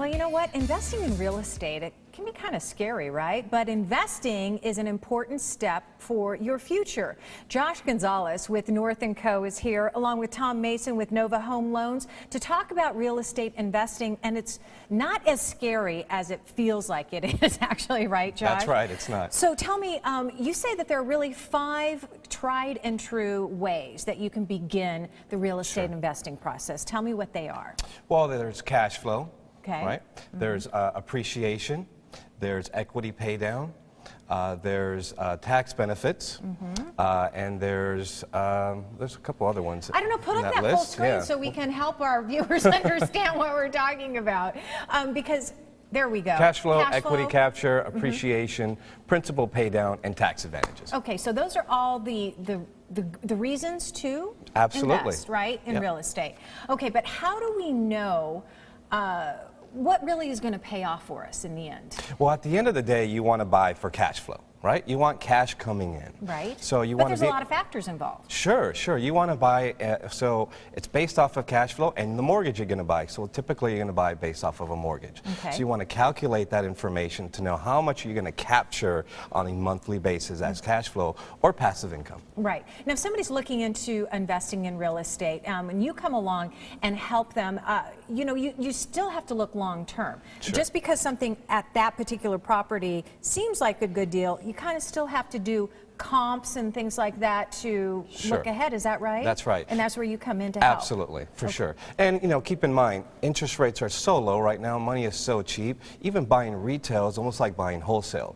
Well, you know what? Investing in real estate, it can be kind of scary, right? But investing is an important step for your future. Josh Gonzalez with North & Co. is here, along with Tom Mason with Nova Home Loans, to talk about real estate investing. And it's not as scary as it feels like it is, actually, right, Josh? That's right, it's not. So tell me, you say that there are really 5 tried and true ways that you can begin the real estate investing process. Tell me what they are. Well, there's cash flow, okay, right? There's appreciation, there's equity pay down, there's tax benefits, and there's a couple other ones. I don't know, put up that full screen so we can help our viewers understand what we're talking about, because there we go. Cash flow, equity capture, appreciation, principal pay down, and tax advantages. Okay, so those are all the reasons to invest, right, in real estate. Okay, but how do we know what really is going to pay off for us in the end? Well, at the end of the day, you want to buy for cash flow, right? You want cash coming in. Right. So you but want there's to a lot of factors involved. Sure. You want to buy, so it's based off of cash flow and the mortgage you're going to buy. So typically you're going to buy based off of a mortgage. Okay. So you want to calculate that information to know how much you're going to capture on a monthly basis as cash flow or passive income. Right. Now, if somebody's looking into investing in real estate, and you come along and help them, you know, you still have to look long term. Sure. Just because something at that particular property seems like a good deal, you kind of still have to do comps and things like that to look ahead. Is that right? That's right. And that's where you come in to help. Absolutely, for sure. And, you know, keep in mind, interest rates are so low right now. Money is so cheap. Even buying retail is almost like buying wholesale.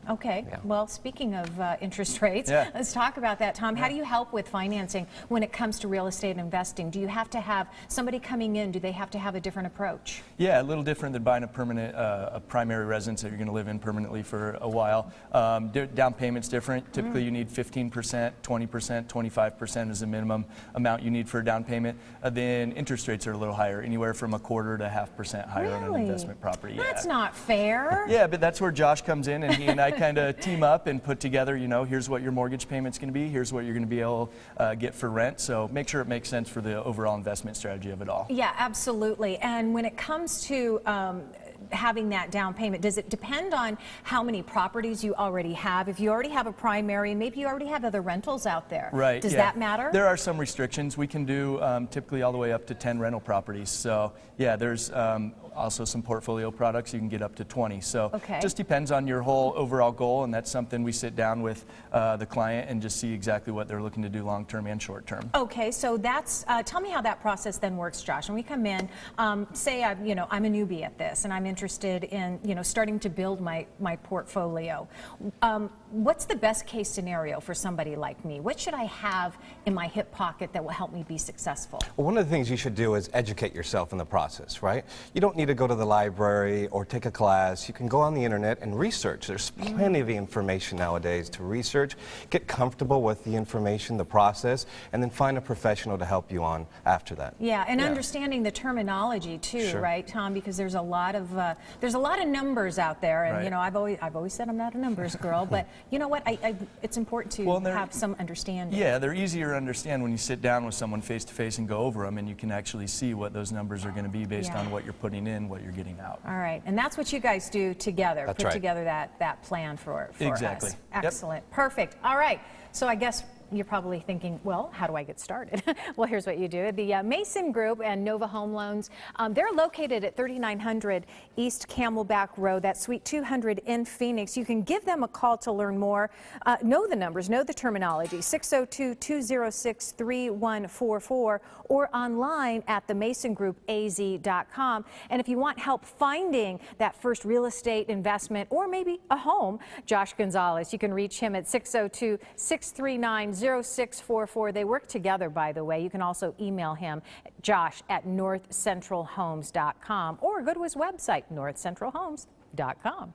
Okay. Yeah. Well, speaking of interest rates, let's talk about that, Tom. How do you help with financing when it comes to real estate investing? Do you have to have somebody coming in? Do they have to have a different approach? Yeah, a little different than buying a permanent, a primary residence that you're going to live in permanently for a while. Down payment's different. Typically, you need 15%, 20%, 25% is the minimum amount you need for a down payment. Then interest rates are a little higher, anywhere from 1/4 to 0.5% higher on an investment property. That's not fair. Yeah, but that's where Josh comes in, and he and I kind of team up and put together, you know, here's what your mortgage payment's going to be, here's what you're going to be able to get for rent. So make sure it makes sense for the overall investment strategy of it all. Yeah, absolutely. And when it comes to having that down payment, does it depend on how many properties you already have? If you already have a primary, maybe you already have other rentals out there. Right. Does that matter? There are some restrictions. We can do typically all the way up to 10 rental properties. So yeah, there's also some portfolio products you can get up to 20. So it just depends on your whole overall goal, and that's something we sit down with the client and just see exactly what they're looking to do long term and short term. Okay, so that's tell me how that process then works, Josh. When we come in, say I'm a newbie at this and I'm interested in starting to build my portfolio. What's the best case scenario for somebody like me? What should I have in my hip pocket that will help me be successful? Well, one of the things you should do is educate yourself in the process, right? You don't need to go to the library or take a class. You can go on the internet and research. There's plenty of information nowadays to research. Get comfortable with the information, the process, and then find a professional to help you on after that. Yeah, and understanding the terminology too, right, Tom? Because there's a lot of numbers out there, and I've always said I'm not a numbers girl, but you know what? It's important to have some understanding. Yeah, they're easier to understand when you sit down with someone face to face and go over them, and you can actually see what those numbers are going to be based on what you're putting in, what you're getting out. All right, and that's what you guys do together. Put together that plan for us. Excellent. Perfect. All right. So I guess you're probably thinking, well, how do I get started? Well, here's what you do. The Maison Group and Nova Home Loans, they're located at 3900 East Camelback Road, that's Suite 200 in Phoenix. You can give them a call to learn more. Know the numbers, know the terminology, 602-206-3144, or online at themaisongroup.az.com. And if you want help finding that first real estate investment or maybe a home, Josh Gonzalez, you can reach him at 602-639-0644. They work together, by the way. You can also email him, josh@northcentralhomes.com, or go to his website, northcentralhomes.com.